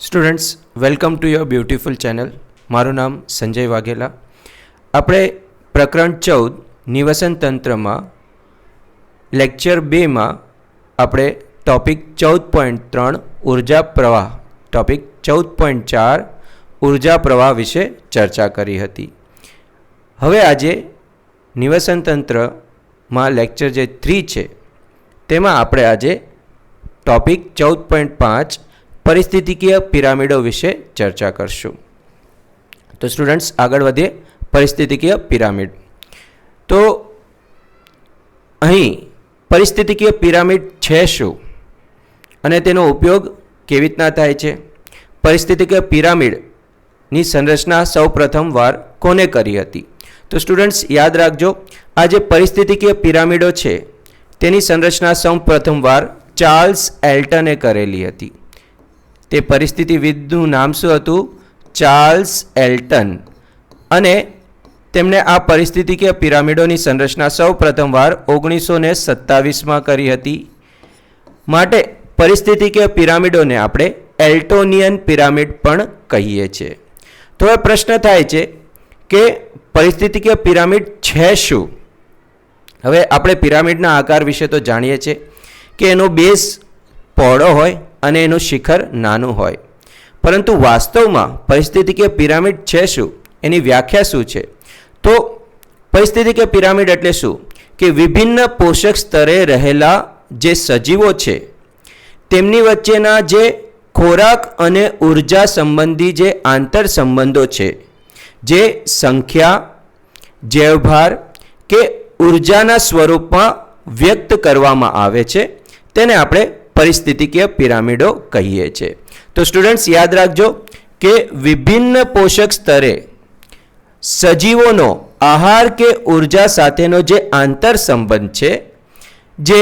Students, welcome to your beautiful channel. મારું નામ સંજય વાઘેલા. આપણે પ્રકરણ 14 નિવસન તંત્રમાં લેક્ચર 2માં આપણે ટોપિક 14.3 ઉર્જા પ્રવાહ, ટોપિક 14.4 ઉર્જા પ્રવાહ વિશે ચર્ચા કરી હતી. હવે આજે નિવસન તંત્રમાં લેક્ચર જે 3 છે તેમાં આપણે આજે ટોપિક 14.5 પરિસ્થિતિકીય પિરામિડો વિશે ચર્ચા કરશું. તો સ્ટુડન્ટ્સ, આગળ વધીએ. પરિસ્થિતિકીય પિરામિડ. તો અહીં પરિસ્થિતિકીય પિરામિડ છે શું અને તેનો ઉપયોગ કેવી રીતના થાય છે? પરિસ્થિતિકીય પિરામિડની સંરચના સૌ પ્રથમ વાર કોને કરી હતી? તો સ્ટુડન્ટ્સ, યાદ રાખજો, આ જે પરિસ્થિતિકીય પિરામિડો છે તેની સંરચના સૌ પ્રથમ વાર ચાર્લ્સ એલ્ટને કરેલી હતી. તે પરિસ્થિતિવિદનું નામ શું હતું? ચાર્લ્સ એલ્ટન. અને તેમણે આ પરિસ્થિતિકીય પિરામિડોની સંરચના સૌ પ્રથમવાર 1927માં કરી હતી. માટે પરિસ્થિતિકીય પિરામિડોને આપણે એલ્ટોનિયન પિરામિડ પણ કહીએ છીએ. તો હવે પ્રશ્ન થાય છે કે પરિસ્થિતિકીય પિરામિડ છે શું? હવે આપણે પિરામિડના આકાર વિશે તો જાણીએ છીએ કે એનો બેઝ પહોળો હોય અને એનું શિખર નાનું હોય. પરંતુ વાસ્તવમાં પરિસ્થિતિકીય પિરામિડ છે શું, એની વ્યાખ્યા શું છે? તો પરિસ્થિતિકીય પિરામિડ એટલે શું કે વિભિન્ન પોષક સ્તરે રહેલા જે સજીવો છે તેમની વચ્ચેના જે ખોરાક અને ઉર્જા સંબંધી જે આંતર સંબંધો છે, જે સંખ્યા, જૈવભાર કે ઉર્જાના સ્વરૂપમાં વ્યક્ત કરવામાં આવે છે, તેને આપણે પરિસ્થિતિકીય પિરામિડો કહીએ છીએ. તો સ્ટુડન્ટ્સ, યાદ રાખજો કે વિભિન્ન પોષક સ્તરે સજીવોનો આહાર કે ઉર્જા સાથેનો જે આંતર સંબંધ છે, જે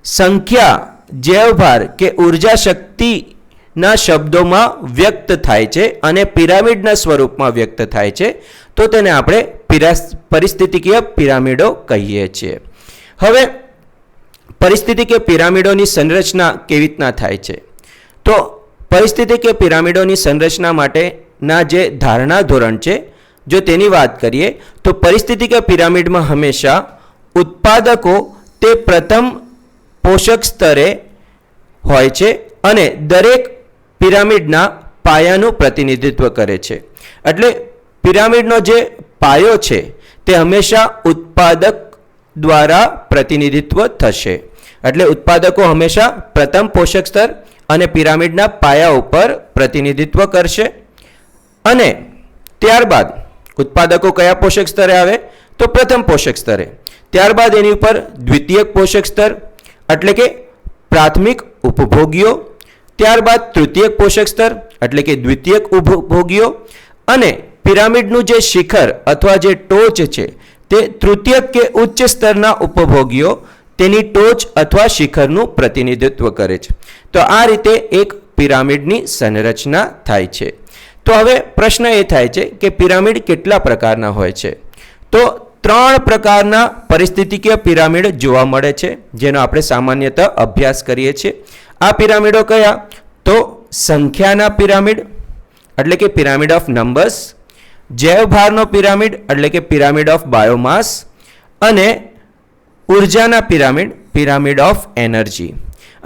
સંખ્યા, જૈવભાર કે ઉર્જા શક્તિના શબ્દોમાં વ્યક્ત થાય છે અને પિરામિડના સ્વરૂપમાં વ્યક્ત થાય છે, તો તેને આપણે પરિસ્થિતિકીય પિરામિડો કહીએ છીએ. હવે પરિસ્થિતિકીય પિરામિડોની સંરચના કેવી રીતના થાય છે? તો પરિસ્થિતિકીય પિરામિડોની સંરચના માટેના જે ધારણા ધોરણ છે, જો તેની વાત કરીએ તો પરિસ્થિતિકીય પિરામિડમાં હંમેશા ઉત્પાદકો તે પ્રથમ પોષક સ્તરે હોય છે અને દરેક પિરામિડના પાયાનું પ્રતિનિધિત્વ કરે છે. એટલે પિરામિડનો જે પાયો છે તે હંમેશા ઉત્પાદક દ્વારા પ્રતિનિધિત્વ થશે. એટલે ઉત્પાદકો હંમેશા પ્રથમ પોષક સ્તર અને પિરામિડના પાયા ઉપર પ્રતિનિધિત્વ કરશે. અને ત્યારબાદ ઉત્પાદકો કયા પોષક સ્તરે આવે? તો પ્રથમ પોષક સ્તરે. ત્યારબાદ એની ઉપર દ્વિતીયક પોષક સ્તર એટલે કે પ્રાથમિક ઉપભોગીઓ, ત્યારબાદ તૃતીયક પોષક સ્તર એટલે કે દ્વિતીયક ઉપભોગીઓ, અને પિરામિડનું જે શિખર અથવા જે ટોચ છે તે તૃતીયક કે ઉચ્ચ સ્તરના ઉપભોગીઓ તેની ટોચ અથવા શિખરનું પ્રતિનિધિત્વ કરે છે. તો આ રીતે એક પિરામિડની સંરચના થાય છે. તો હવે પ્રશ્ન એ થાય છે કે પિરામિડ કેટલા પ્રકારના હોય છે? તો 3 પ્રકારના પરિસ્થિતિકીય પિરામિડ જોવા મળે છે, જેનો આપણે સામાન્યતઃ અભ્યાસ કરીએ છીએ. આ પિરામિડો કયા? તો સંખ્યાના પિરામિડ એટલે કે પિરામિડ ઓફ નંબર્સ, જૈવભારનો પિરામિડ એટલે કે પિરામિડ ઓફ બાયોમાસ, અને ઉર્જાના પિરામિડ, પિરામિડ ઓફ એનર્જી.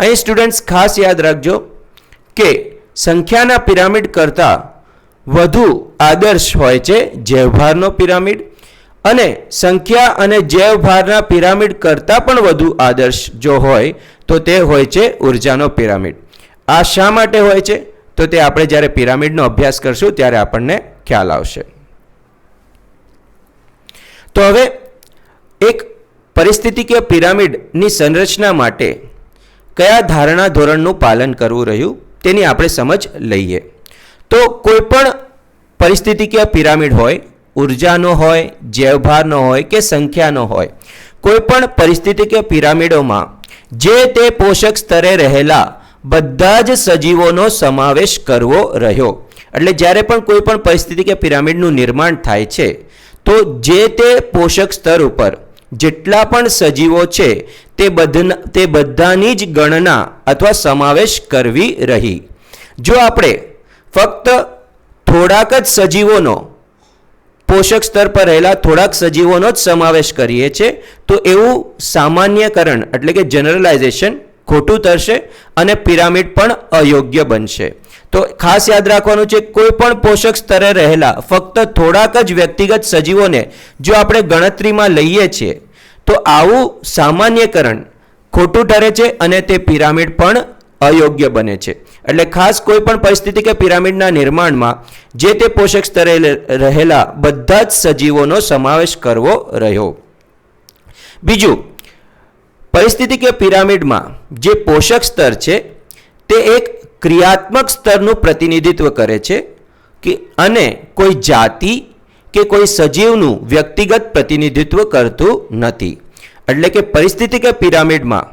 અહીં સ્ટુડન્ટ્સ ખાસ યાદ રાખજો કે સંખ્યાના પિરામિડ કરતાં વધુ આદર્શ હોય છે જૈવભારનો પિરામિડ, અને સંખ્યા અને જૈવભારના પિરામિડ કરતાં પણ વધુ આદર્શ જો હોય તો તે હોય છે ઉર્જાનો પિરામિડ. આ શા માટે હોય છે? તો તે આપણે જ્યારે પિરામિડનો અભ્યાસ કરશું ત્યારે આપણને ખ્યાલ આવશે. તો હવે એક પરિસ્થિતિકીય પિરામિડની સંરચના માટે કયા ધારણા ધોરણનું પાલન કરવું રહ્યું તેની આપણે સમજ લઈએ. તો કોઈ પણ પરિસ્થિતિકીય પિરામિડ હોય, ઉર્જાનો હોય, જૈવભારનો હોય કે સંખ્યાનો હોય, કોઈ પણ પરિસ્થિતિકીય પિરામિડોમાં જે તે પોષક સ્તરે રહેલા બધા જ સજીવોનો સમાવેશ કરવો રહ્યો. એટલે જ્યારે પણ કોઈ પણ પરિસ્થિતિકીય પિરામિડનું નિર્માણ થાય છે તો જે તે પોષક સ્તર ઉપર જેટલા પણ સજીવો છે તે બધાની જ ગણના અથવા સમાવેશ કરવી રહી. જો આપણે ફક્ત થોડાક જ સજીવોનો પોષક સ્તર પર રહેલા થોડાક સજીવોનો જ સમાવેશ કરીએ છીએ તો એવું સામાન્યકરણ એટલે કે જનરલાઇઝેશન ખોટું થશે અને પિરામિડ પણ અયોગ્ય બનશે. તો ખાસ યાદ રાખવાનું છે, કોઈ પણ પોષક સ્તરે રહેલા ફક્ત થોડાક જ વ્યક્તિગત સજીવોને જો આપણે ગણતરીમાં લઈએ છીએ તો આવું સામાન્યકરણ ખોટું ઠરે છે અને તે પિરામિડ પણ અયોગ્ય બને છે. એટલે ખાસ કોઈ પણ પરિસ્થિતિ કે પિરામિડના નિર્માણમાં જે તે પોષક સ્તરે રહેલા બધા જ સજીવોનો સમાવેશ કરવો રહ્યો. બીજું, પરિસ્થિતિ કે પિરામિડમાં જે પોષક સ્તર છે તે એક ક્રિયાત્મક સ્તરનું પ્રતિનિધિત્વ કરે છે કે અને કોઈ જાતિ કે કોઈ સજીવનું વ્યક્તિગત પ્રતિનિધિત્વ કરતું નથી. એટલે કે પરિસ્થિતિ કે પિરામિડમાં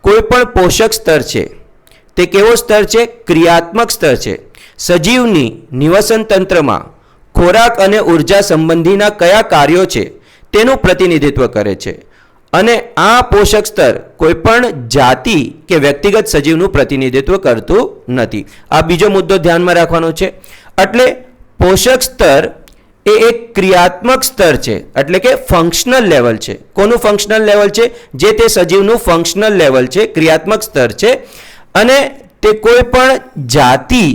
કોઈ પણ પોષક સ્તર છે તે કેવો સ્તર છે? ક્રિયાત્મક સ્તર છે. સજીવની નિવસન તંત્રમાં ખોરાક અને ઉર્જા સંબંધીના કયા કાર્યો છે તેનું પ્રતિનિધિત્વ કરે છે અને આ પોષક સ્તર કોઈ પણ જાતિ કે વ્યક્તિગત સજીવનું પ્રતિનિધિત્વ કરતું નથી. આ બીજો મુદ્દો ધ્યાનમાં રાખવાનો છે. એટલે પોષક સ્તર એ એક ક્રિયાત્મક સ્તર છે, એટલે કે ફંક્શનલ લેવલ છે. કોનું ફંક્શનલ લેવલ છે? જે તે સજીવનું ફંક્શનલ લેવલ છે, ક્રિયાત્મક સ્તર છે અને તે કોઈ પણ જાતિ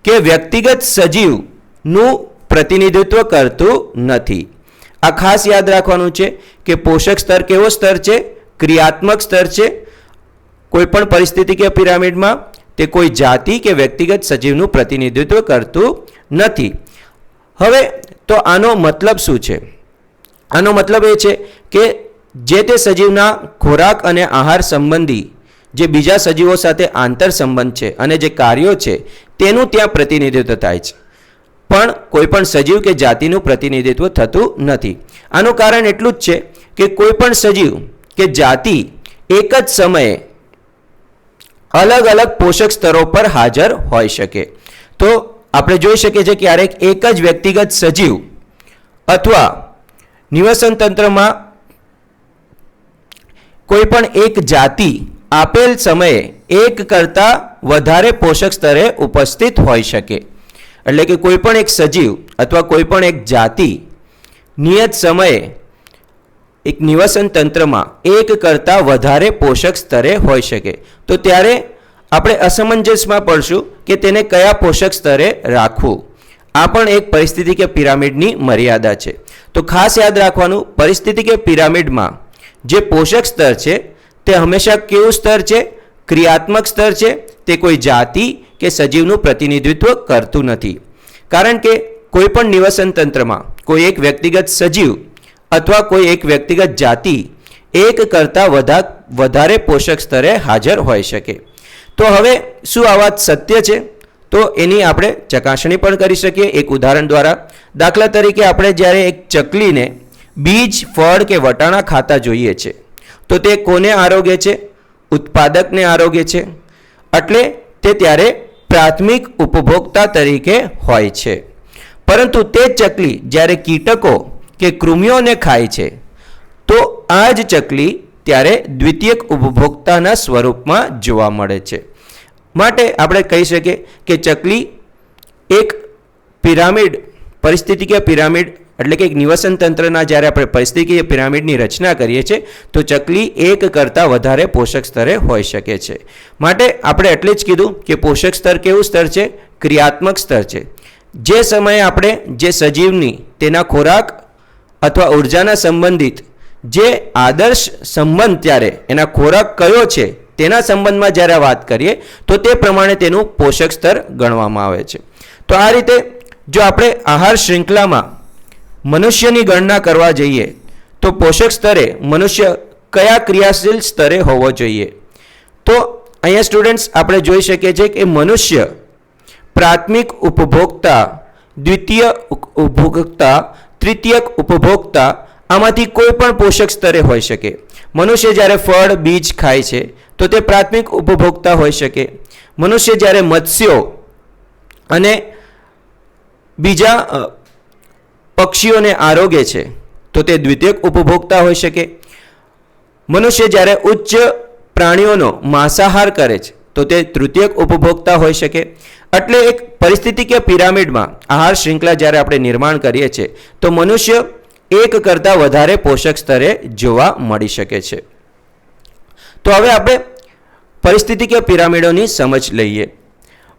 કે વ્યક્તિગત સજીવનું પ્રતિનિધિત્વ કરતું નથી. આ ખાસ યાદ રાખવાનું છે કે પોષક સ્તર કેવો સ્તર છે? ક્રિયાત્મક સ્તર છે. કોઈ પણ પરિસ્થિતિ કે પિરામિડમાં તે કોઈ જાતિ કે વ્યક્તિગત સજીવનું પ્રતિનિધિત્વ કરતું નથી. હવે તો આનો મતલબ શું છે? આનો મતલબ એ છે કે જે તે સજીવના ખોરાક અને આહાર સંબંધી જે બીજા સજીવો સાથે આંતર સંબંધ છે અને જે કાર્યો છે તેનું ત્યાં પ્રતિનિધિત્વ થાય છે, પણ કોઈ પણ સજીવ કે જાતિનું પ્રતિનિધિત્વ થતું નથી. આનું કારણ એટલું જ છે કે કોઈ પણ સજીવ કે જાતિ એક જ સમયે અલગ અલગ પોષક સ્તરો પર હાજર હોઈ શકે. તો આપણે જોઈ શકીએ છીએ ક્યારેક એક જ વ્યક્તિગત સજીવ અથવા નિવસન તંત્રમાં કોઈ પણ એક જાતિ આપેલ સમયે એક કરતાં વધારે પોષક સ્તરે ઉપસ્થિત હોઈ શકે. એટલે કે કોઈ પણ એક સજીવ અથવા કોઈ પણ એક જાતિ નિયત સમયે એક નિવસન તંત્રમાં એક કરતાં વધારે પોષક સ્તરે હોઈ શકે. તો ત્યારે આપણે અસમંજસમાં પડશું કે તેને કયા પોષક સ્તરે રાખવું. આ પણ એક પરિસ્થિતિ કે પિરામિડની મર્યાદા છે. તો ખાસ યાદ રાખવાનું, પરિસ્થિતિ કે પિરામિડમાં જે પોષક સ્તર છે તે હંમેશા કેવું સ્તર છે? ક્રિયાત્મક સ્તર છે. તે કોઈ જાતિ કે સજીવનું પ્રતિનિધિત્વ કરતું નથી. કારણ કે કોઈ પણ નિવસન તંત્રમાં કોઈ એક વ્યક્તિગત સજીવ અથવા કોઈ એક વ્યક્તિગત જાતિ એક કરતાં વધારે પોષક સ્તરે હાજર હોઈ શકે. તો હવે શું આ વાત સત્ય છે? તો એની આપણે ચકાસણી પણ કરી શકીએ એક ઉદાહરણ દ્વારા. દાખલા તરીકે આપણે જ્યારે એક ચકલીને બીજ, ફળ કે વટાણા ખાતા જોઈએ છે તો તે કોને આરોગે છે? ઉત્પાદકને આરોગે છે. એટલે તે ત્યારે પ્રાથમિક ઉપભોક્તા તરીકે હોય છે. પરંતુ તે ચકલી જ્યારે કીટકો કે કૃમિઓને ખાય છે તો આ જ ચકલી ત્યારે દ્વિતીયક ઉપભોક્તાના સ્વરૂપમાં જોવા મળે છે. માટે આપણે કહી શકીએ કે ચકલી એક પિરામિડ, પરિસ્થિતિકીય પિરામિડ એટલે કે એક નિવસન તંત્રના જ્યારે આપણે પરિસ્થિતિકીય પિરામિડની રચના કરીએ છીએ તો ચકલી એક કરતાં વધારે પોષક સ્તરે હોઈ શકે છે. માટે આપણે એટલે જ કીધું કે પોષક સ્તર કેવું સ્તર છે? ક્રિયાત્મક સ્તર છે. જે સમયે આપણે જે સજીવની તેના ખોરાક અથવા ઉર્જાના સંબંધિત જે આદર્શ સંબંધ ત્યારે એના ખોરાક કયો છે તેના સંબંધમાં જ્યારે વાત કરીએ તો તે પ્રમાણે તેનું પોષક સ્તર ગણવામાં આવે છે. તો આ રીતે જો આપણે આહાર શૃંખલામાં મનુષ્યની ગણના કરવા જઈએ તો પોષક સ્તરે મનુષ્ય કયા ક્રિયાશીલ સ્તરે હોવો જોઈએ? તો અહીંયા સ્ટુડન્ટ્સ આપણે જોઈ શકીએ છીએ કે મનુષ્ય પ્રાથમિક ઉપભોક્તા, દ્વિતીય ઉપભોક્તા, તૃતીયક ઉપભોક્તા આમાંથી કોઈ પણ પોષક સ્તરે હોઈ શકે. મનુષ્ય જ્યારે ફળ, બીજ ખાય છે તો તે પ્રાથમિક ઉપભોક્તા હોઈ શકે. મનુષ્ય જ્યારે મત્સ્યો અને બીજા પક્ષીઓને આરોગે છે તો તે દ્વિતીયક ઉપભોક્તા હોઈ શકે. મનુષ્ય જ્યારે ઉચ્ચ પ્રાણીઓનો માંસાહાર કરે છે તો તે તૃતીયક ઉપભોક્તા હોઈ શકે. એટલે એક પરિસ્થિતિકીય પિરામિડમાં આહાર શૃંખલા જ્યારે આપણે નિર્માણ કરીએ છીએ તો મનુષ્ય એક કરતાં વધારે પોષક સ્તરે જોવા મળી શકે છે. તો હવે આપણે પરિસ્થિતિકીય પિરામિડોની સમજ લઈએ.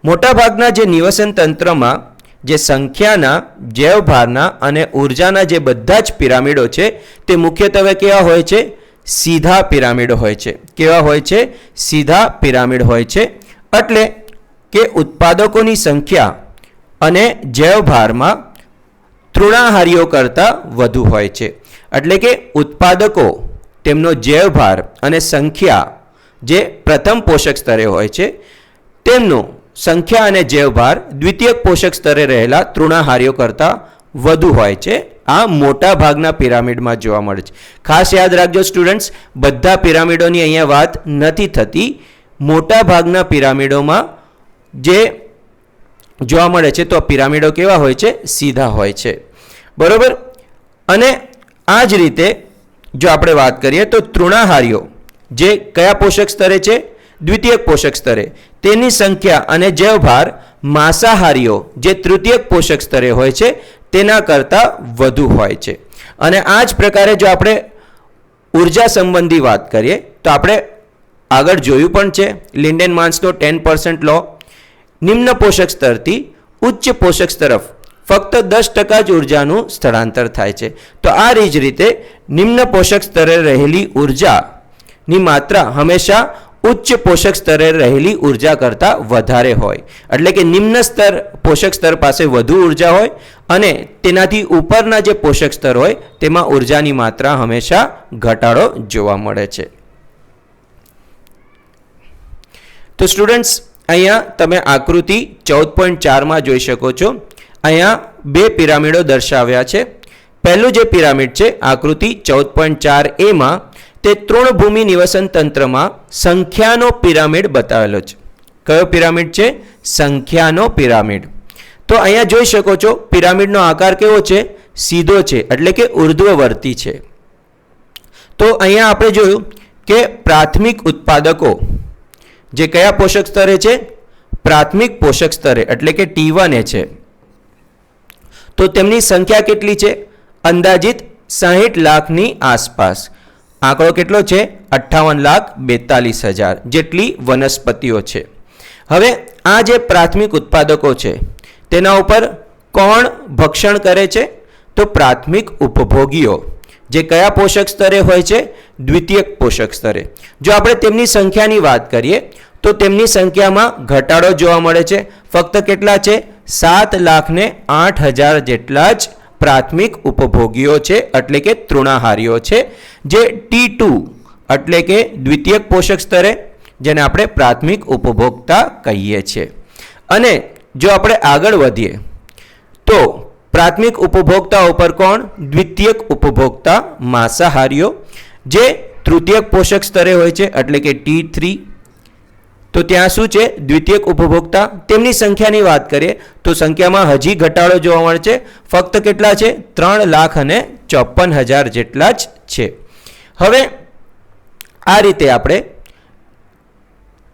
મોટાભાગના જે નિવસન તંત્રમાં જે સંખ્યાના, જૈવભારના અને ઉર્જાના જે બધા જ પિરામિડો છે તે મુખ્યત્વે કેવા હોય છે? સીધા પિરામિડ હોય છે. કેવા હોય છે? સીધા પિરામિડ હોય છે. એટલે કે ઉત્પાદકોની સંખ્યા અને જૈવભારમાં તૃણાહારીઓ કરતાં વધુ હોય છે. એટલે કે ઉત્પાદકો, તેમનો જૈવભાર અને સંખ્યા જે પ્રથમ પોષક સ્તરે હોય છે તેમનું સંખ્યા અને જૈવભાર દ્વિતીયક પોષક સ્તરે રહેલા તૃણાહારીઓ કરતાં વધુ હોય છે. આ મોટા ભાગના પિરામિડમાં જોવા મળે છે. ખાસ યાદ રાખજો સ્ટુડન્ટ્સ, બધા પિરામિડોની અહીંયા વાત નથી થતી. મોટા ભાગના પિરામિડોમાં જે જોવા મળે છે તો પિરામિડો કેવા હોય છે? સીધા હોય છે. બરોબર. અને આ જ રીતે જો આપણે વાત કરીએ તો તૃણાહારીઓ જે કયા પોષક સ્તરે છે? દ્વિતીયક પોષક સ્તરે. તેની સંખ્યા અને જૈવભાર માંસાહારીઓ જે તૃતીયક પોષક સ્તરે હોય છે તેના કરતાં વધુ હોય છે. અને આ જ પ્રકારે જો આપણે ઉર્જા સંબંધી વાત કરીએ તો આપણે આગળ જોયું પણ છે લિન્ડેનમાન્સનો 10% લો. નિમ્ન પોષક સ્તરથી ઉચ્ચ પોષક તરફ ફક્ત 10% જ ઉર્જાનું સ્થળાંતર થાય છે. તો આ જ રીતે નિમ્ન પોષક સ્તરે રહેલી ઉર્જાની માત્રા હંમેશા ઉચ્ચ પોષક સ્તરે રહેલી ઉર્જા કરતાં વધારે હોય. એટલે કે નિમ્ન સ્તર પોષક સ્તર પાસે વધુ ઉર્જા હોય અને તેનાથી ઉપરના જે પોષક સ્તર હોય તેમાં ઉર્જાની માત્રા હંમેશા ઘટાડો જોવા મળે છે. તો સ્ટુડન્ટ્સ, અહીંયા તમે આકૃતિ 14.4માં જોઈ શકો છો. અહીંયા બે પિરામિડો દર્શાવ્યા છે. પહેલું જે પિરામિડ છે આકૃતિ 14.4a તે તૃણભૂમિ નિવસન તંત્રમાં સંખ્યાનો પિરામિડ બતાવેલો છે. કયો પિરામિડ છે? સંખ્યાનો પિરામિડ. તો અહીંયા જોઈ શકો છો પિરામિડનો આકાર કેવો છે? સીધો છે, એટલે કે ઉર્ધ્વવર્તી છે. તો અહીંયા આપણે જોયું કે પ્રાથમિક ઉત્પાદકો જે કયા પોષક સ્તરે છે? પ્રાથમિક પોષક સ્તરે, એટલે કે T1 છે. તો તેમની સંખ્યા કેટલી છે? અંદાજિત 60 લાખની આસપાસ. આંકડો કેટલો છે? 58,42,000 જેટલી વનસ્પતિઓ છે. હવે આ જે પ્રાથમિક ઉત્પાદકો છે તેના ઉપર કોણ ભક્ષણ કરે છે? તો પ્રાથમિક ઉપભોગીઓ જે કયા પોષક સ્તરે હોય છે? દ્વિતીયક પોષક સ્તરે. જો આપણે તેમની સંખ્યાની વાત કરીએ તો તેમની સંખ્યામાં ઘટાડો જોવા મળે છે. ફક્ત કેટલા છે? 7,08,000 જેટલા જ પ્રાથમિક ઉપભોગીઓ છે, એટલે કે તૃણાહારીઓ છે, જે T2 એટલે કે દ્વિતીયક પોષક સ્તરે, જેને આપણે પ્રાથમિક ઉપભોક્તા કહીએ છીએ. અને જો આપણે આગળ વધીએ તો પ્રાથમિક ઉપભોક્તા ઉપર કોણ? દ્વિતીયક ઉપભોક્તા માંસાહારીઓ જે તૃતીયક પોષક સ્તરે હોય છે, એટલે કે T3. તો ત્યાં શું છે? દ્વિતીયક ઉપભોક્તા. તેમની સંખ્યાની વાત કરીએ તો સંખ્યામાં હજી ઘટાડો જોવા મળે છે. ફક્ત કેટલા છે? 3,54,000 જેટલા જ છે. હવે આ રીતે આપણે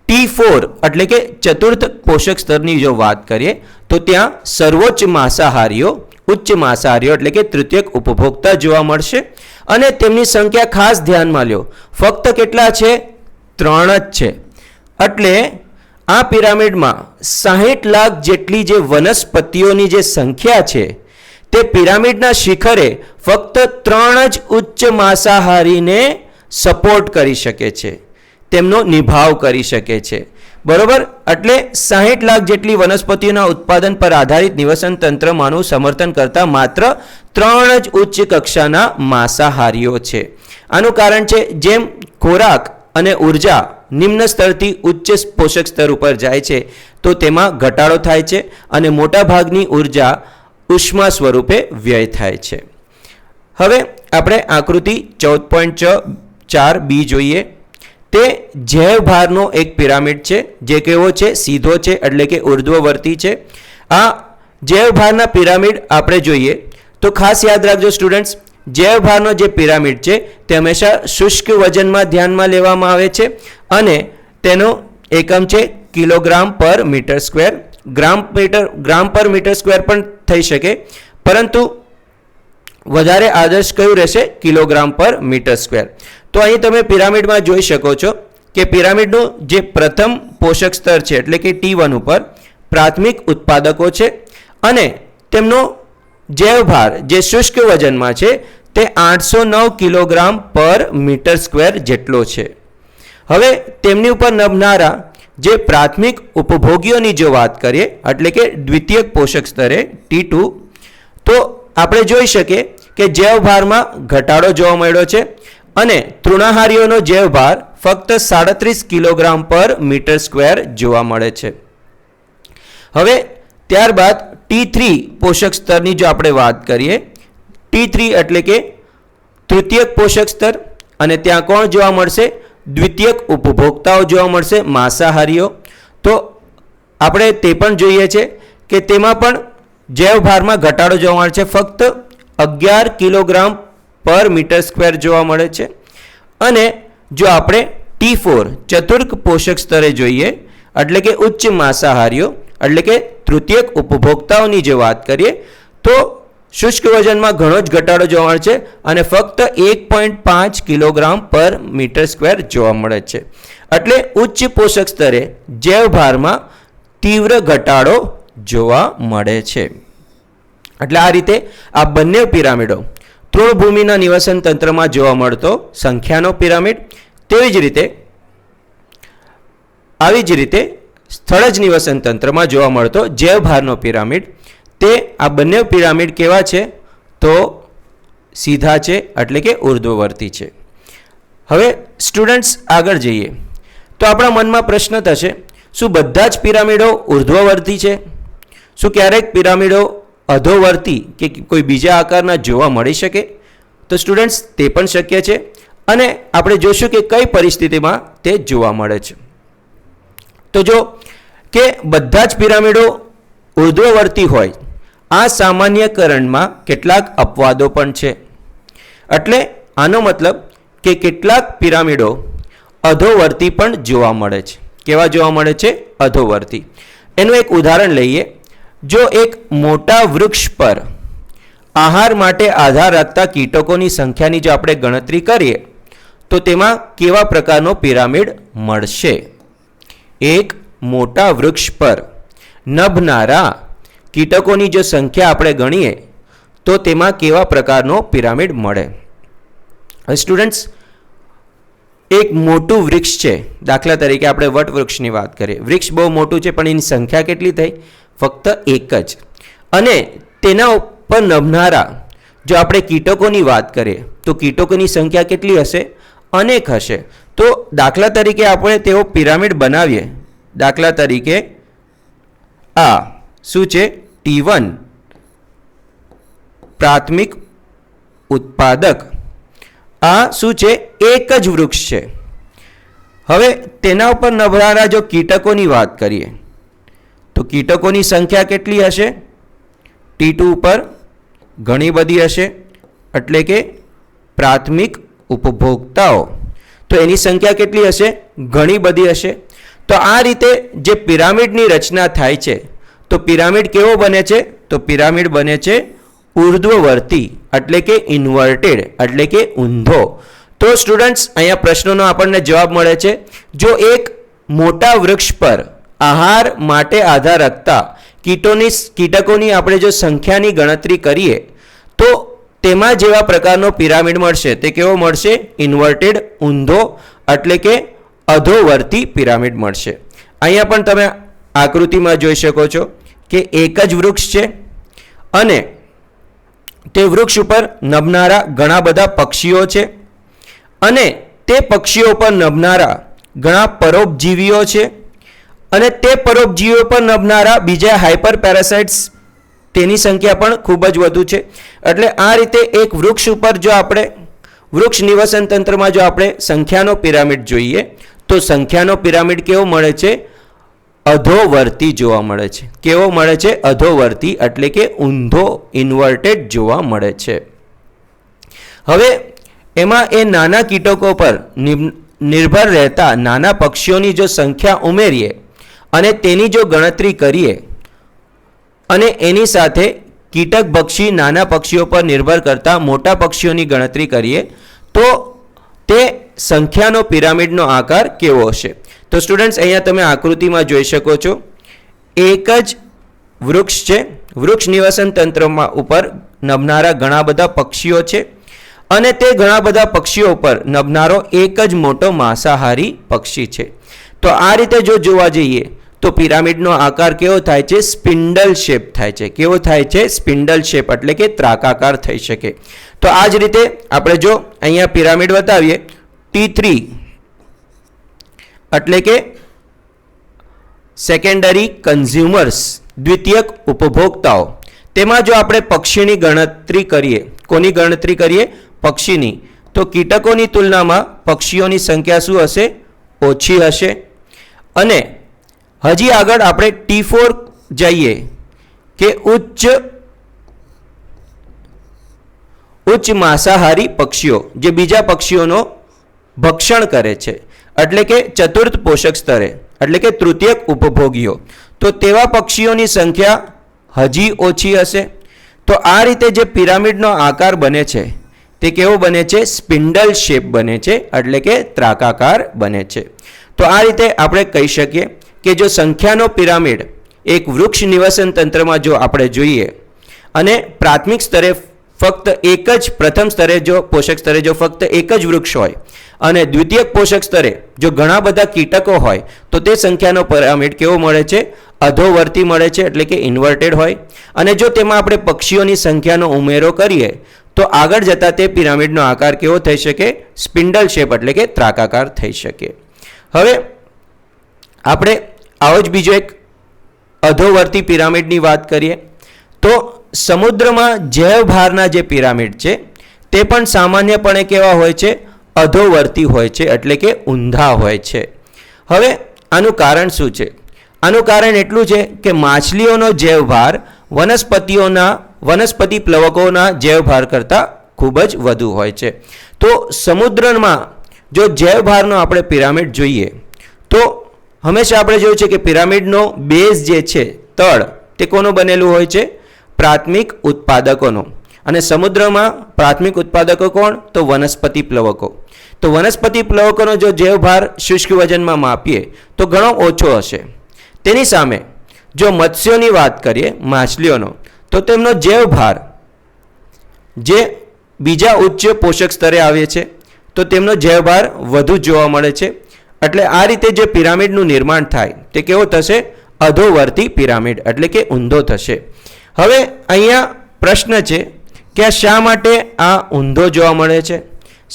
T4 એટલે કે ચતુર્થ પોષક સ્તરની જો વાત કરીએ તો ત્યાં સર્વોચ્ચ માંસાહારીઓ, ઉચ્ચ માંસાહારીઓ એટલે કે તૃતીયક ઉપભોક્તા જોવા મળશે. અને તેમની સંખ્યા ખાસ ધ્યાનમાં લ્યો, ફક્ત કેટલા છે? 3 જ છે. એટલે આ પિરામિડમાં 60 લાખ જેટલી જે વનસ્પતિઓની જે સંખ્યા છે તે પિરામિડના શિખરે ફક્ત 3 જ ઉચ્ચ માંસાહારીને સપોર્ટ કરી શકે છે, તેમનો નિભાવ કરી શકે છે. બરોબર. એટલે 60 લાખ જેટલી વનસ્પતિઓના ઉત્પાદન પર આધારિત નિવસન તંત્રમાંનું સમર્થન કરતા માત્ર 3 જ ઉચ્ચ કક્ષાના માંસાહારીઓ છે. આનું કારણ છે જેમ ખોરાક અને ઉર્જા નિમ્ન સ્તરથી ઉચ્ચ પોષક સ્તર ઉપર જાય છે તો તેમાં ઘટાડો થાય છે અને મોટા ભાગની ઉર્જા ઉષ્મા સ્વરૂપે વ્યય થાય છે. હવે આપણે આકૃતિ 14.4b જોઈએ. તે જૈવભારનો એક પિરામિડ છે જે કેવો છે? સીધો છે, એટલે કે ઉર્ધ્વવર્તી છે. આ જૈવભારના પિરામિડ આપણે જોઈએ તો ખાસ યાદ રાખજો સ્ટુડન્ટ્સ, જૈવભારનો જે પિરામિડ છે તે હંમેશા શુષ્ક વજનમાં ધ્યાનમાં લેવામાં આવે છે અને તેનો એકમ છે કિલોગ્રામ પર મીટર સ્ક્વેર. ગ્રામ પર મીટર સ્ક્વેર પણ થઈ શકે, પરંતુ વધારે આદર્શ કયું રહેશે? કિલોગ્રામ પર મીટર સ્ક્વેર. તો અહીં તમે પિરામિડમાં જોઈ શકો છો કે પિરામિડનું જે પ્રથમ પોષક સ્તર છે એટલે કે T1 ઉપર પ્રાથમિક ઉત્પાદકો છે અને તેમનો જૈવભાર જે શુષ્ક વજનમાં છે તે 809 કિલોગ્રામ પર મીટર સ્ક્વેર જેટલો છે. હવે તેમની ઉપર નભનારા જે પ્રાથમિક ઉપભોગીઓની જો વાત કરીએ એટલે કે દ્વિતીયક પોષક સ્તરે T2, તો આપણે જોઈ શકીએ કે જૈવભારમાં ઘટાડો જોવા મળ્યો છે અને તૃણાહારીઓનો જૈવભાર ફક્ત 37 કિલોગ્રામ પર મીટર સ્ક્વેર જોવા મળે છે. હવે ત્યારબાદ T3 પોષક સ્તરની જો આપણે વાત કરીએ, T3 એટલે કે તૃતીયક પોષક સ્તર, અને ત્યાં કોણ જોવા મળશે? દ્વિતીયક ઉપભોક્તાઓ જોવા મળશે, માંસાહારીઓ. તો આપણે તે પણ જોઈએ છે કે તેમાં પણ જૈવભારમાં ઘટાડો જોવા મળે છે, ફક્ત 11 કિલોગ્રામ પર મીટર સ્ક્વેર જોવા મળે છે. અને જો આપણે T4 ચતુર્થ પોષક સ્તરે જોઈએ એટલે કે ઉચ્ચ માંસાહારીઓ એટલે કે તૃતીયક ઉપભોક્તાઓની જે વાત કરીએ તો શુષ્ક વજનમાં ઘણો જ ઘટાડો જોવા મળે છે અને ફક્ત 1.5 કિલોગ્રામ પર મીટર સ્ક્વેર જોવા મળે છે. એટલે ઉચ્ચ પોષક સ્તરે જૈવભારમાં તીવ્ર ઘટાડો જોવા મળે છે. એટલે આ રીતે આ બંને પિરામિડો તૃણભૂમિના નિવસન તંત્રમાં જોવા મળતો સંખ્યાનો પિરામિડ, તેવી જ રીતે સ્થળજ નિવસન તંત્રમાં જોવા મળતો જૈવભારનો પિરામિડ, તે આ બંને પિરામિડ કેવા છે? તો સીધા છે એટલે કે ઉર્ધ્વવર્તી છે. હવે સ્ટુડન્ટ્સ આગળ જઈએ તો આપણા મનમાં પ્રશ્ન થશે, શું બધા જ પિરામિડો ઉર્ધ્વવર્તી છે? શું ક્યારેક પિરામિડો અધોવર્તી કે કોઈ બીજા આકારના જોવા મળી શકે? તો સ્ટુડન્ટ્સ તે પણ શક્ય છે અને આપણે જોશું કે કઈ પરિસ્થિતિમાં તે જોવા મળે છે. તો જો કે બધા જ પિરામિડો ઉર્ધ્વવર્તી હોય, આ સામાન્યકરણમાં કેટલાક અપવાદો પણ છે. એટલે આનો મતલબ કે કેટલાક પિરામિડો અધોવર્તી પણ જોવા મળે છે. કેવા જોવા મળે છે? અધોવર્તી. એનું એક ઉદાહરણ લઈએ. જો એક મોટા વૃક્ષ પર આહાર માટે આધાર રાખતા કીટકોની સંખ્યાની જો આપણે ગણતરી કરીએ તો તેમાં કેવા પ્રકારનો પિરામિડ મળશે? એક મોટા વૃક્ષ પર નભનારા કીટકોની જો સંખ્યા આપણે ગણીએ તો તેમાં કેવા પ્રકારનો પિરામિડ મળે? સ્ટુડન્ટ્સ, એક મોટું વૃક્ષ છે, દાખલા તરીકે આપણે વટવૃક્ષની વાત કરીએ. વૃક્ષ બહુ મોટું છે પણ એની સંખ્યા કેટલી થઈ? ફક્ત એક જ. અને તેના ઉપર નભનારા જો આપણે કીટકોની વાત કરીએ તો કીટકોની સંખ્યા કેટલી હશે? અનેક હશે. તો દાખલા તરીકે આપણે તેઓ પિરામિડ બનાવીએ. દાખલા તરીકે આ શું છે? T1 પ્રાથમિક ઉત્પાદક. આ શું છે? એક જ વૃક્ષ છે. હવે તેના ઉપર નભનારા જો કીટકોની વાત કરીએ તો કીટકોની સંખ્યા કેટલી હશે? T2 ઉપર ઘણી બધી હશે, એટલે કે પ્રાથમિક ઉપભોક્તાઓ. તો એની સંખ્યા કેટલી હશે? ઘણી બધી હશે. તો આ રીતે જે પિરામિડની રચના થાય છે તો પિરામિડ કેવો બને છે? તો પિરામિડ બને છે ઉર્ધ્વવર્તી એટલે કે ઇન્વર્ટેડ એટલે કે ઊંધો. તો સ્ટુડન્ટ્સ, અહીંયા પ્રશ્નોનો આપણને જવાબ મળે છે. જો એક મોટા વૃક્ષ પર આહાર માટે આધાર રાખતા કીટકોની આપણે જો સંખ્યાની ગણતરી કરીએ તો તેમાં જેવા પ્રકારનો પિરામિડ મળશે તે કેવો મળશે? ઇન્વર્ટેડ ઊંધો એટલે કે અધોવર્તી પિરામિડ મળશે. અહીંયા પણ તમે આકૃતિમાં જોઈ શકો છો કે એક જ વૃક્ષ છે અને તે વૃક્ષ ઉપર નભનારા ઘણા બધા પક્ષીઓ છે અને તે પક્ષીઓ પર નભનારા ઘણા પરોપજીવીઓ છે અને તે પરોપજીવીઓ પર નભનારા બીજા હાઇપર પેરાસાઇટ્સ તેની સંખ્યા પણ ખૂબ જ વધુ છે. એટલે આ રીતે એક વૃક્ષ ઉપર જો આપણે વૃક્ષ નિવસન તંત્રમાં જો આપણે સંખ્યાનો પિરામિડ જોઈએ તો સંખ્યાનો પિરામિડ કેવો મળે છે? અધોવર્તી જોવા મળે છે. કેવો મળે છે? અધોવર્તી એટલે કે ઊંધો ઇન્વર્ટેડ જોવા મળે છે. હવે એમાં એ નાના કીટકો પર નિર્ભર રહેતા નાના પક્ષીઓની જો સંખ્યા ઉમેરીએ અને તેની જો ગણતરી કરીએ અને એની સાથે કીટક પક્ષી નાના પક્ષીઓ પર નિર્ભર કરતા મોટા પક્ષીઓની ગણતરી કરીએ તો તે સંખ્યાનો પિરામિડનો આકાર કેવો હશે? તો સ્ટુડન્ટ્સ, અહીંયા તમે આકૃતિમાં જોઈ શકો છો, એક જ વૃક્ષ છે. વૃક્ષ નિવસન તંત્રમાં ઉપર નભનારા ઘણા બધા પક્ષીઓ છે અને તે ઘણા બધા પક્ષીઓ પર નભનારો એક જ મોટો માંસાહારી પક્ષી છે. તો આ રીતે જો જોવા જઈએ તો પિરામિડનો આકાર કેવો થાય છે? સ્પિન્ડલ શેપ થાય છે. કેવો થાય છે? સ્પિન્ડલ શેપ, એટલે કે ત્રાકાકાર થઈ શકે. તો આ જ રીતે આપણે જો અહીંયા પિરામિડ બતાવીએ T3 એટલે કે સેકન્ડરી કન્ઝ્યુમર્સ, દ્વિતીયક ઉપભોક્તાઓ. તેમાં જો આપણે પક્ષીની ગણતરી કરીએ, કોની ગણતરી કરીએ? પક્ષીની. તો કીટકોની તુલનામાં પક્ષીઓની સંખ્યા શું હશે? ઓછી હશે. અને હજી આગળ આપણે T4 જઈએ કે ઉચ્ચ માંસાહારી પક્ષીઓ જે બીજા પક્ષીઓનો ભક્ષણ કરે છે, એટલે કે ચતુર્થ પોષક સ્તરે, એટલે કે તૃતીયક ઉપભોગીઓ. તો તેવા પક્ષીઓની સંખ્યા હજી ઓછી હશે. તો આ રીતે જે પિરામિડનો આકાર બને છે તે કેવો બને છે? સ્પિન્ડલ શેપ બને છે, એટલે કે ત્રાકાકાર બને છે. તો આ રીતે આપણે કહી શકીએ કે જો સંખ્યાનો પિરામિડ એક વૃક્ષ નિવસન તંત્રમાં જો આપણે જોઈએ અને પ્રાથમિક સ્તરે ફક્ત એક જ, પ્રથમ સ્તરે જો પોષક સ્તરે જો ફક્ત એક જ વૃક્ષ હોય અને દ્વિતીયક પોષક સ્તરે જો ઘણા બધા કીટકો હોય તો તે સંખ્યાનો પિરામિડ કેવો મળે છે? અધોવર્તી મળે છે, એટલે કે ઇન્વર્ટેડ હોય. અને જો તેમાં આપણે પક્ષીઓની સંખ્યાનો ઉમેરો કરીએ તો આગળ જતાં તે પિરામિડનો આકાર કેવો થઈ શકે? સ્પિન્ડલ શેપ, એટલે કે ત્રાકાકાર થઈ શકે. હવે આપણે આવો જ બીજો એક અધોવર્તી પિરામિડની વાત કરીએ તો સમુદ્રમાં જૈવભારના જે પિરામિડ છે તે પણ સામાન્યપણે કેવા હોય છે? અધોવર્તી હોય છે, એટલે કે ઊંધા હોય છે. હવે આનું કારણ શું છે? આનું કારણ એટલું છે કે માછલીઓનો જૈવભાર વનસ્પતિ પ્લવકોના જૈવભાર કરતાં ખૂબ જ વધુ હોય છે. તો સમુદ્રમાં જો જૈવભારનો આપણે પિરામિડ જોઈએ તો હંમેશા આપણે જોયું છે કે પિરામિડનો બેઝ જે છે, તળ, તે કોનું બનેલું હોય છે? પ્રાથમિક ઉત્પાદકોનો. અને સમુદ્રમાં પ્રાથમિક ઉત્પાદકો કોણ? તો વનસ્પતિ પ્લવકો. તો વનસ્પતિ પ્લવકોનો જો જૈવભાર શુષ્ક વજનમાં માપીએ તો ઘણો ઓછો હશે. તેની સામે જો મત્સ્યોની વાત કરીએ, માછલીઓનો, તો તેમનો જૈવભાર જે બીજા ઉચ્ચ પોષક સ્તરે આવે છે તો તેમનો જૈવભાર વધુ જોવા મળે છે. એટલે આ રીતે જે પિરામિડનું નિર્માણ થાય તે કેવો થશે? અધોવર્તી પિરામિડ, એટલે કે ઊંધો થશે. હવે અહીંયા પ્રશ્ન છે કે શા માટે આ ઊંધો જોવા મળે છે?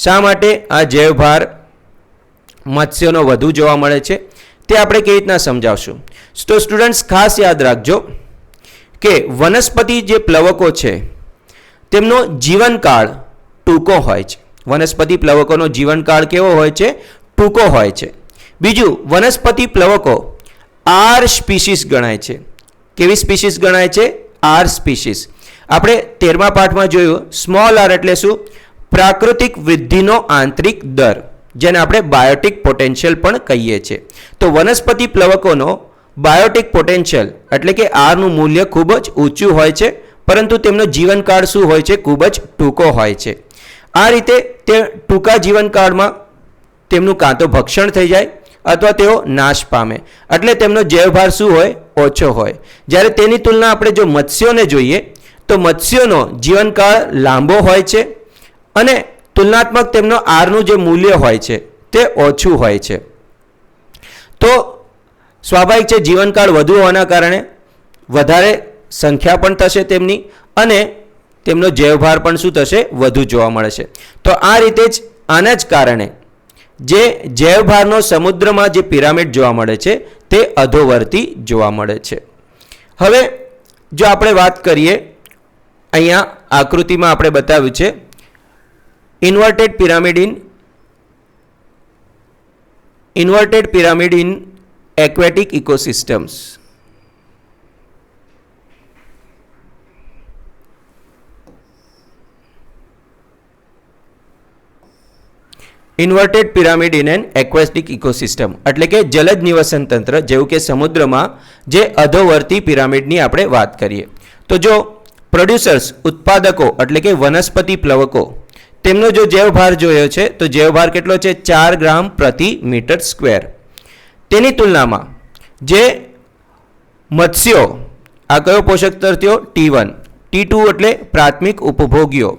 શા માટે આ જૈવભાર મત્સ્યોનો વધુ જોવા મળે છે? તે આપણે કેવી રીતના સમજાવશું? તો સ્ટુડન્ટ્સ, ખાસ યાદ રાખજો કે વનસ્પતિ જે પ્લવકો છે તેમનો જીવનકાળ ટૂંકો હોય છે. વનસ્પતિ પ્લવકોનો જીવનકાળ કેવો હોય છે? ટૂંકો હોય છે. બીજું, વનસ્પતિ પ્લવકો આર સ્પીસીસ ગણાય છે. કેવી સ્પીસીસ ગણાય છે? આર સ્પીસીસ. આપણે 13મા પાઠમાં જોયું, સ્મોલ આર એટલે શું? પ્રાકૃતિક વૃદ્ધિનો આંતરિક દર, જેને આપણે બાયોટિક પોટેન્શિયલ પણ કહીએ છીએ. તો વનસ્પતિ પ્લવકોનો બાયોટિક પોટેન્શિયલ એટલે કે આરનું મૂલ્ય ખૂબ જ ઊંચું હોય છે, પરંતુ તેમનો જીવનકાળ શું હોય છે? ખૂબ જ ટૂંકો હોય છે. આ રીતે તે ટૂંકા જીવનકાળમાં તેમનું કાં તો ભક્ષણ થઈ જાય અથવા તેઓ નાશ પામે, એટલે તેમનો જૈવભાર શું હોય? ઓછો હોય. જ્યારે તેની તુલના આપણે જો મત્સ્યોને જોઈએ તો મત્સ્યોનો જીવનકાળ લાંબો હોય છે અને તુલનાત્મક તેમનો આરનું જે મૂલ્ય હોય છે તે ઓછું હોય છે. તો સ્વાભાવિક છે, જીવનકાળ વધુ હોવાના કારણે વધારે સંખ્યા પણ થશે તેમની અને તેમનો જૈવભાર પણ શું થશે? વધુ જોવા મળે છે. તો આ રીતે જ આના જ કારણે જે જૈવભારનો સમુદ્રમાં જે પિરામિડ જોવા મળે છે તે અધોવર્તી જોવા મળે છે. હવે જો આપણે વાત કરીએ, અહીંયા આકૃતિમાં આપણે બતાવ્યું છે inverted pyramid in aquatic ecosystems. Inverted pyramid in an aquatic ecosystem એટલે કે જલજ નિવસન તંત્ર જેવું કે સમુદ્રમાં જે અધોવર્તી પિરામિડની આપણે વાત કરીએ તો જો પ્રોડ્યુસર્સ ઉત્પાદકો એટલે કે વનસ્પતિ પ્લવકો તેમનો જો જૈવભાર જોયો છે તો જૈવભાર કેટલો છે 4 ગ્રામ પ્રતિ મીટર સ્ક્વેર. તેની તુલનામાં જે મત્સ્યો આ કયો પોષક સ્તર થયો T1 T2 એટલે પ્રાથમિક ઉપભોગીઓ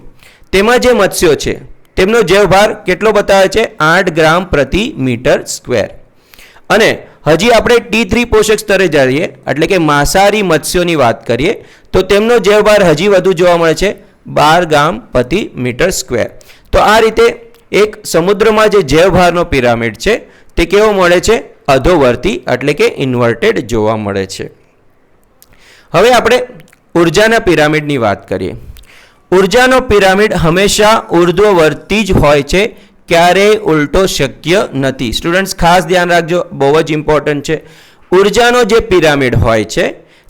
તેમાં જે મત્સ્યો છે તેમનો જૈવભાર કેટલો બતાવે છે 8 ગ્રામ પ્રતિ મીટર સ્ક્વેર. અને હજી આપણે T3 પોષક સ્તરે જઈએ એટલે કે માંસાહારી મત્સ્યોની વાત કરીએ તો તેમનો જૈવભાર હજી વધુ જોવા મળે છે 12 ગ્રામ પ્રતિ મીટર સ્ક્વેર. તો આ રીતે એક સમુદ્રમાં જે જૈવભારનો પિરામિડ છે તે કેવો મળે છે અધોવર્તી એટલે કે ઇન્વર્ટેડ જોવા મળે છે. હવે આપણે ઉર્જાના પિરામિડની વાત કરીએ. ઉર્જાનો પિરામિડ હંમેશા ઉર્ધ્વવર્તી જ હોય છે, ક્યારેય ઉલટો શક્ય નથી. સ્ટુડન્ટ્સ ખાસ ધ્યાન રાખજો, બહુ જ ઇમ્પોર્ટન્ટ છે. ઉર્જાનો જે પિરામિડ હોય છે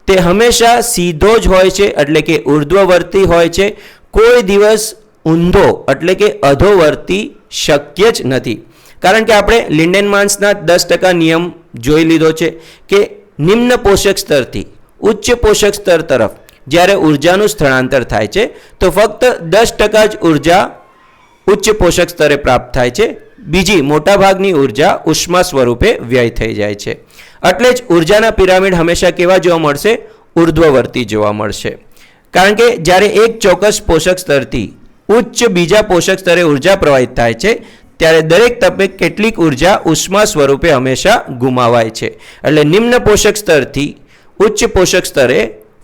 તે હંમેશા સીધો જ હોય છે એટલે કે ઉર્ધ્વવર્તી હોય છે, કોઈ દિવસ ઊંધો એટલે કે અધોવર્તી શક્ય જ નથી. કારણ કે આપણે લિન્ડેનમાન્સના 10% નિયમ જોઈ લીધો છે કે નિમ્ન પોષક સ્તરથી ઉચ્ચ પોષક સ્તર તરફ જ્યારે ઉર્જાનું સ્થળાંતર થાય છે તો ફક્ત 10% જ ઉર્જા ઉચ્ચ પોષક સ્તરે પ્રાપ્ત થાય છે, બીજી મોટાભાગની ઉર્જા ઉષ્મા સ્વરૂપે વ્યય થઈ જાય છે. એટલે જ ઉર્જાના પિરામિડ હંમેશા કેવા જોવા મળશે ઉર્ધ્વવર્તી જોવા મળશે. કારણ કે જ્યારે એક ચોક્કસ પોષક સ્તરથી ઉચ્ચ બીજા પોષક સ્તરે ઉર્જા પ્રવાહિત થાય છે ત્યારે દરેક તબક્કે કેટલીક ઉર્જા ઉષ્મા સ્વરૂપે હંમેશા ગુમાવાય છે. એટલે નિમ્ન પોષક સ્તરથી ઉચ્ચ પોષક સ્તરે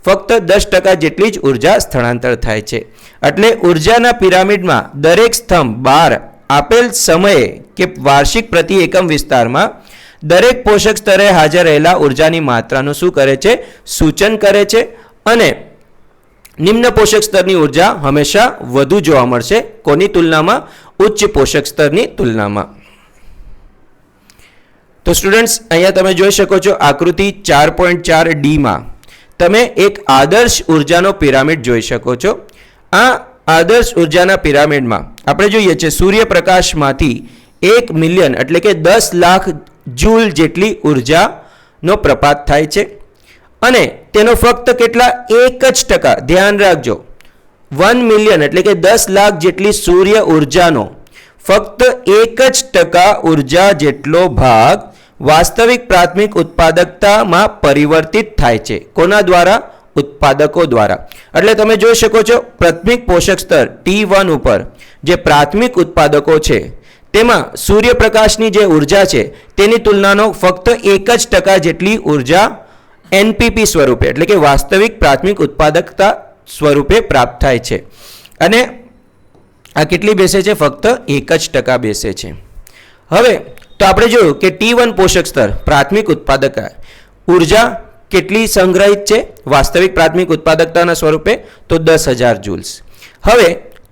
ફક્ત 10% જેટલી જ ઉર્જા સ્થળાંતર થાય છે. એટલે ઉર્જાના પિરામિડમાં દરેક સ્તંભ બહાર આપેલ સમયે કે વાર્ષિક પ્રતિ એકમ વિસ્તારમાં દરેક પોષક સ્તરે હાજર રહેલા ઉર્જાની માત્રાનું શું કરે છે સૂચન કરે છે. અને નિમ્ન પોષક સ્તરની ઉર્જા હંમેશા વધુ જોવા મળશે કોની તુલનામાં ઉચ્ચ પોષક સ્તરની તુલનામાં. તો સ્ટુડન્ટ્સ અહીંયા તમે જોઈ શકો છો આકૃતિ 4.4D માં તમે એક આદર્શ ઉર્જાનો પિરામિડ જોઈ શકો છો. આ આદર્શ ઉર્જાના પિરામિડમાં આપણે જોઈએ છે સૂર્યપ્રકાશમાંથી 1 મિલિયન એટલે કે 10 લાખ જૂલ જેટલી ઉર્જાનો પ્રપાત થાય છે અને તેનો ફક્ત કેટલા 1% ધ્યાન રાખજો 1 મિલિયન એટલે કે 10 લાખ જેટલી સૂર્ય ઉર્જાનો ફક્ત 1% ઉર્જા જેટલો ભાગ વાસ્તવિક પ્રાથમિક ઉત્પાદકતામાં પરિવર્તિત થાય છે. કોના દ્વારા ઉત્પાદકો દ્વારા. એટલે તમે જોઈ શકો છો પ્રાથમિક પોષક સ્તર T1 ઉપર જે પ્રાથમિક ઉત્પાદકો છે તેમાં સૂર્યપ્રકાશની જે ઉર્જા છે તેની તુલનાનો ફક્ત 1% જેટલી ઉર્જા NPP સ્વરૂપે એટલે કે વાસ્તવિક પ્રાથમિક ઉત્પાદકતા સ્વરૂપે પ્રાપ્ત થાય છે. અને આ કેટલી બેસે છે ફક્ત 1% બેસે છે. હવે તો આપણે જોયું કે T1 પોષક સ્તર પ્રાથમિક ઉત્પાદકતા ઉર્જા કેટલી સંગ્રહિત છે વાસ્તવિક પ્રાથમિક ઉત્પાદકતાના સ્વરૂપે તો 10,000 જૂલ્સ. હવે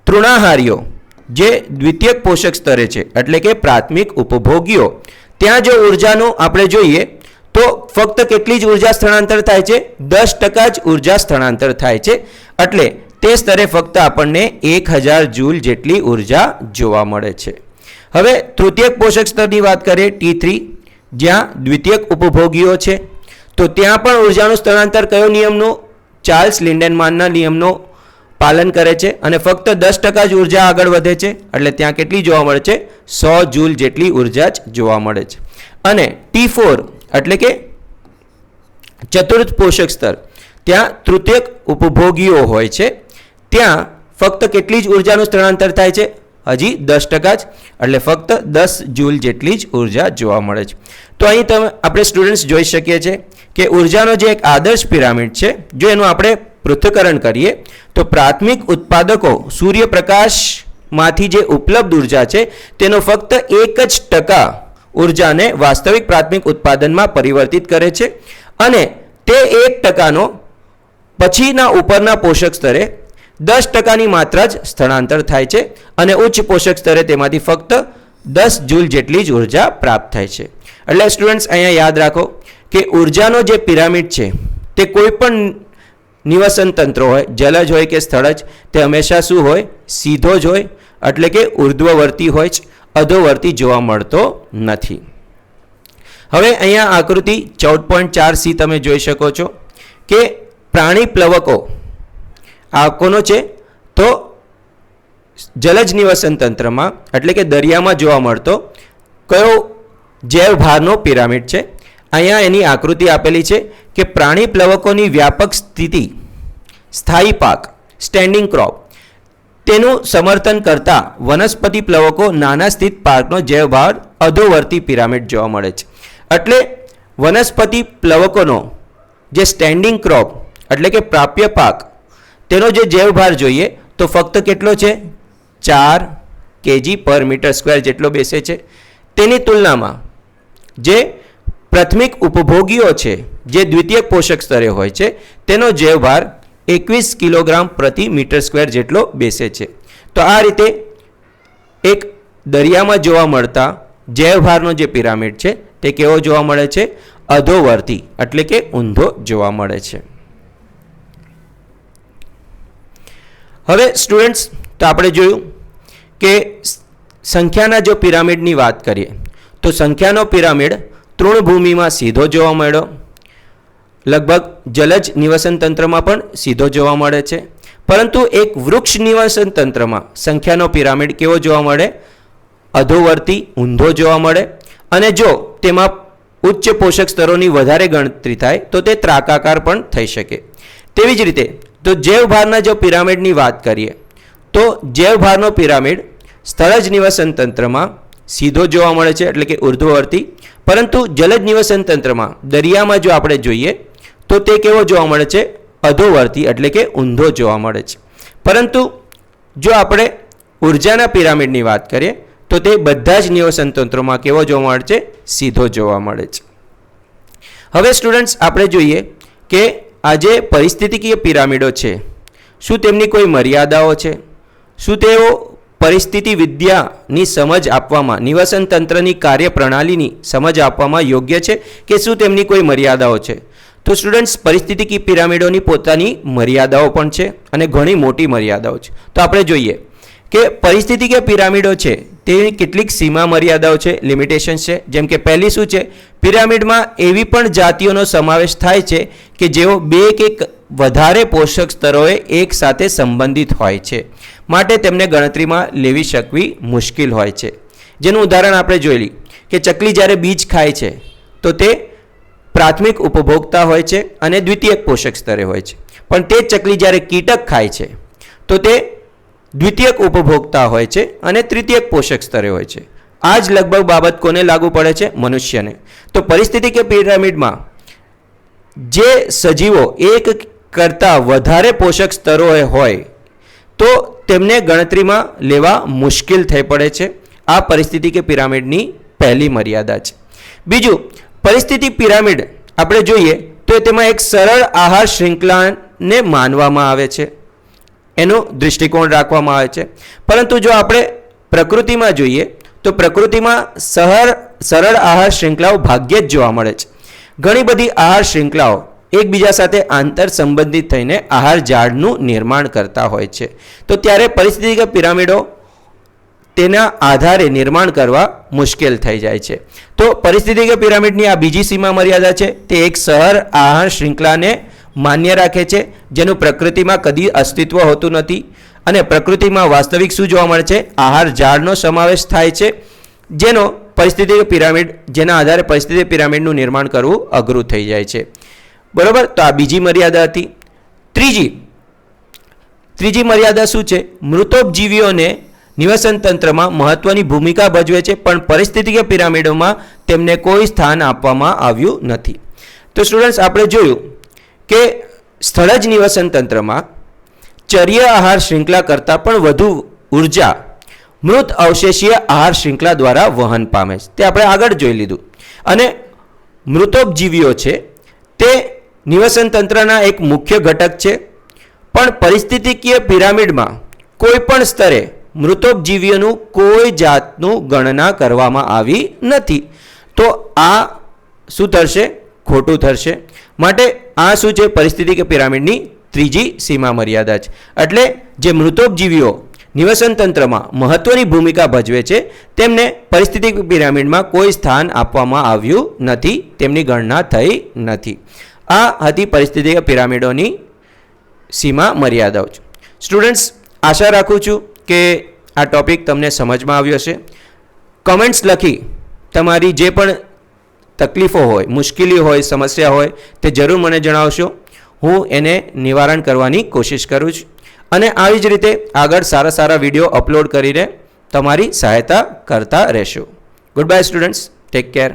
તૃણાહારીઓ જે દ્વિતીયક પોષક સ્તરે છે એટલે કે પ્રાથમિક ઉપભોગીઓ ત્યાં જો ઉર્જાનું આપણે જોઈએ તો ફક્ત કેટલી જ ઉર્જા સ્થળાંતર થાય છે 10% જ ઉર્જા સ્થળાંતર થાય છે. એટલે તે સ્તરે ફક્ત આપણને 1000 જૂલ જેટલી ઉર્જા જોવા મળે છે. હવે તૃતીયક પોષક સ્તરની વાત કરીએ T3 જ્યાં દ્વિતીયક ઉપભોગીઓ છે તો ત્યાં પણ ઉર્જાનું સ્થળાંતર કયો નિયમનું ચાર્લ્સ લિન્ડેનમાનના નિયમનું પાલન કરે છે અને ફક્ત 10% જ ઉર્જા આગળ વધે છે. એટલે ત્યાં કેટલી જોવા મળે છે 100 જૂલ જેટલી ઉર્જા જ જોવા મળે છે. અને T4 એટલે કે ચતુર્થ પોષક સ્તર ત્યાં તૃતીયક ઉપભોગીઓ હોય છે ત્યાં ફક્ત કેટલી જ ઉર્જાનું સ્થળાંતર થાય છે હજી 10% જ. એટલે ફક્ત 10 જૂલ જેટલી જ ઉર્જા જોવા મળે છે. તો અહીં તમે આપણે સ્ટુડન્ટ્સ જોઈ શકીએ છીએ કે ઉર્જાનો જે એક આદર્શ પિરામિડ છે જો એનું આપણે પૃથ્થકરણ કરીએ તો પ્રાથમિક ઉત્પાદકો સૂર્યપ્રકાશમાંથી જે ઉપલબ્ધ ઉર્જા છે તેનો ફક્ત 1% ઉર્જાને વાસ્તવિક પ્રાથમિક ઉત્પાદનમાં પરિવર્તિત કરે છે અને તે 1%નો પછીના ઉપરના પોષક સ્તરે 10%ની માત્રા જ સ્થળાંતર થાય છે અને ઉચ્ચ પોષક સ્તરે તેમાંથી ફક્ત 10 જૂલ જેટલી જ ઉર્જા પ્રાપ્ત થાય છે. એટલે સ્ટુડન્ટ્સ અહીંયા યાદ રાખો કે ઉર્જાનો જે પિરામિડ છે તે કોઈ પણ નિવસન તંત્ર હોય જલજ હોય કે સ્થળજ તે હંમેશા શું હોય સીધો જ હોય એટલે કે ઉર્ધ્વવર્તી હોય છે અધોવર્તી જોવા મળતો નથી. હવે અહીંયા આકૃતિ 14.4c તમે જોઈ શકો છો કે પ્રાણી પ્લવકો આ કોનો છે તો જલજ નિવસન તંત્રમાં એટલે કે દરિયામાં જોવા મળતો કયો જૈવભારનો પિરામિડ છે. અહીંયા એની આકૃતિ આપેલી છે કે પ્રાણી પ્લવકોની વ્યાપક સ્થિતિ સ્થાયી પાક સ્ટેન્ડિંગ ક્રોપ તેનું સમર્થન કરતા વનસ્પતિ પ્લવકો નાના સ્થિત પાકનો જૈવભાર અધોવર્તી પિરામિડ જોવા મળે છે. એટલે વનસ્પતિ પ્લવકોનો જે સ્ટેન્ડિંગ ક્રોપ એટલે કે પ્રાપ્ય પાક તેનો જે જૈવભાર જોઈએ તો ફક્ત કેટલો છે 4 kg/m² જેટલો બેસે છે. તેની તુલનામાં જે પ્રાથમિક ઉપભોગીઓ છે જે દ્વિતીયક પોષક સ્તરે હોય છે તેનો જૈવભાર 21 kg/m² જેટલો બેસે છે. તો આ રીતે એક દરિયામાં જોવા મળતા જૈવભારનો જે પિરામિડ છે તે કેવો જોવા મળે છે અધોવર્તી એટલે કે ઊંધો જોવા મળે છે. હવે સ્ટુડન્ટ્સ તો આપણે જોયું કે સંખ્યાના જો પિરામિડની વાત કરીએ તો સંખ્યાનો પિરામિડ તૃણભૂમિમાં સીધો જોવા મળ્યો, લગભગ જલજ નિવસન તંત્રમાં પણ સીધો જોવા મળે છે. પરંતુ એક વૃક્ષ નિવસન તંત્રમાં સંખ્યાનો પિરામિડ કેવો જોવા મળે અધોવર્તી ઊંધો જોવા મળે. અને જો તેમાં ઉચ્ચ પોષક સ્તરોની વધારે ગણતરી થાય તો તે ત્રાકાકાર પણ થઈ શકે. તેવી જ રીતે તો જૈવભારના જો પિરામિડની વાત કરીએ તો જૈવભારનો પિરામિડ સ્થળજ નિવસન તંત્રમાં સીધો જોવા મળે છે એટલે કે ઉર્ધ્વવર્તી. પરંતુ જલજ નિવસન તંત્રમાં દરિયામાં જો આપણે જોઈએ તો તે કેવો જોવા મળે છે અધોવર્તી એટલે કે ઊંધો જોવા મળે છે. પરંતુ જો આપણે ઉર્જાના પિરામિડની વાત કરીએ તો તે બધા જ નિવસન તંત્રોમાં કેવો જોવા મળે છે સીધો જોવા મળે છે. હવે સ્ટુડન્ટ્સ આપણે જોઈએ કે આ જે પરિસ્થિતિકીય પિરામિડો છે શું તેમની કોઈ મર્યાદાઓ છે? શું તેઓ પરિસ્થિતિ વિદ્યાની સમજ આપવામાં નિવસન તંત્રની કાર્યપ્રણાલીની સમજ આપવામાં યોગ્ય છે કે શું તેમની કોઈ મર્યાદાઓ છે? તો સ્ટુડન્ટ્સ પરિસ્થિતિકીય પિરામિડોની પોતાની મર્યાદાઓ પણ છે અને ઘણી મોટી મર્યાદાઓ છે. તો આપણે જોઈએ કે પરિસ્થિતિકીય પિરામિડો છે તેની કેટલીક સીમા મર્યાદાઓ છે, લિમિટેશન્સ છે. જેમ કે પહેલી શું છે પિરામિડમાં એવી પણ જાતિઓનો સમાવેશ થાય છે કે જેઓ 2 કે વધારે પોષક સ્તરોએ એક સાથે સંબંધિત હોય છે, માટે તેમને ગણતરીમાં લેવી શકવી મુશ્કેલ હોય છે. જેનું ઉદાહરણ આપણે જોઈ કે ચકલી જ્યારે બીજ ખાય છે તો તે પ્રાથમિક ઉપભોક્તા હોય છે અને દ્વિતીયક પોષક સ્તરે હોય છે. પણ તે જ ચકલી જ્યારે કીટક ખાય છે તો તે દ્વિતીયક ઉપભોક્તા હોય છે અને તૃતીયક પોષક સ્તરે હોય છે. આ જ લગભગ બાબત કોને લાગુ પડે છે મનુષ્યને. તો પરિસ્થિતિકીય પિરામિડમાં જે સજીવો એક કરતાં વધારે પોષક સ્તરોએ હોય તો તેમને ગણતરીમાં લેવા મુશ્કેલ થઈ પડે છે. આ પરિસ્થિતિકીય પિરામિડની પહેલી મર્યાદા છે. બીજું પરિસ્થિતિ પિરામિડ આપણે જોઈએ તો તેમાં એક સરળ આહાર શૃંખલાને માનવામાં આવે છે, એનો દૃષ્ટિકોણ રાખવામાં આવે છે. પરંતુ જો આપણે પ્રકૃતિમાં જોઈએ તો પ્રકૃતિમાં સરળ આહાર શૃંખલાઓ ભાગ્યે જ જોવા મળે છે. ઘણી બધી આહાર શૃંખલાઓ એકબીજા સાથે આંતર સંબંધિત થઈને આહાર ઝાડનું નિર્માણ કરતા હોય છે. તો ત્યારે પરિસ્થિતિકીય પિરામિડો તેના આધારે નિર્માણ કરવા મુશ્કેલ થઈ જાય છે. તો પરિસ્થિતિકીય પિરામિડની આ બીજી સીમા મર્યાદા છે, તે એક સરળ આહાર શૃંખલાને માન્ય રાખે છે જેનું પ્રકૃતિમાં કદી અસ્તિત્વ હોતું નથી. અને પ્રકૃતિમાં વાસ્તવિક શું જોવા મળે છે આહાર ઝાડનો સમાવેશ થાય છે, જેનો પરિસ્થિતિકીય પિરામિડ જેના આધારે પરિસ્થિતિકીય પિરામિડનું નિર્માણ કરવું અઘરું થઈ જાય છે. બરાબર. તો આ બીજી મર્યાદા હતી. ત્રીજી મર્યાદા શું છે મૃતોપજીવીઓને નિવસન તંત્રમાં મહત્વની ભૂમિકા ભજવે છે પણ પરિસ્થિતિકીય પિરામિડોમાં તેમને કોઈ સ્થાન આપવામાં આવ્યું નથી. તો સ્ટુડન્ટ્સ આપણે જોયું કે સ્થળજ નિવસન તંત્રમાં ચર્ય આહાર શૃંખલા કરતાં પણ વધુ ઉર્જા મૃત અવશેષીય આહાર શૃંખલા દ્વારા વહન પામે છે. તે આપણે આગળ જોઈ લીધું. અને મૃતોપજીવીઓ છે તે નિવસન તંત્રના એક મુખ્ય ઘટક છે, પણ પરિસ્થિતિકીય પિરામિડમાં કોઈ પણ સ્તરે મૃતોપજીવીઓનું કોઈ જાતનું ગણના કરવામાં આવી નથી. તો આ શું થશે ખોટું થશે. માટે આ શું છે પરિસ્થિતિકીય પિરામિડની ત્રીજી સીમા મર્યાદા છે. એટલે જે મૃતોપજીવીઓ નિવસન તંત્રમાં મહત્વની ભૂમિકા ભજવે છે તેમને પરિસ્થિતિક પિરામિડમાં કોઈ સ્થાન આપવામાં આવ્યું નથી, તેમની ગણના થઈ નથી. આ હતી પરિસ્થિતિક પિરામિડોની સીમા મર્યાદાઓ. સ્ટુડન્ટ્સ, આશા રાખું છું કે આ ટૉપિક તમને સમજમાં આવ્યો હશે. કમેન્ટ્સ લખી તમારી જે પણ તકલીફો હોય, મુશ્કેલી હોય, સમસ્યા હોય તે જરૂર મને જણાવશો. હું એને નિવારણ કરવાની કોશિશ કરું છું અને આવી જ રીતે આગળ સારા સારા વિડીયો અપલોડ કરીને તમારી સહાયતા કરતા રહેશો. Good bye students, take care.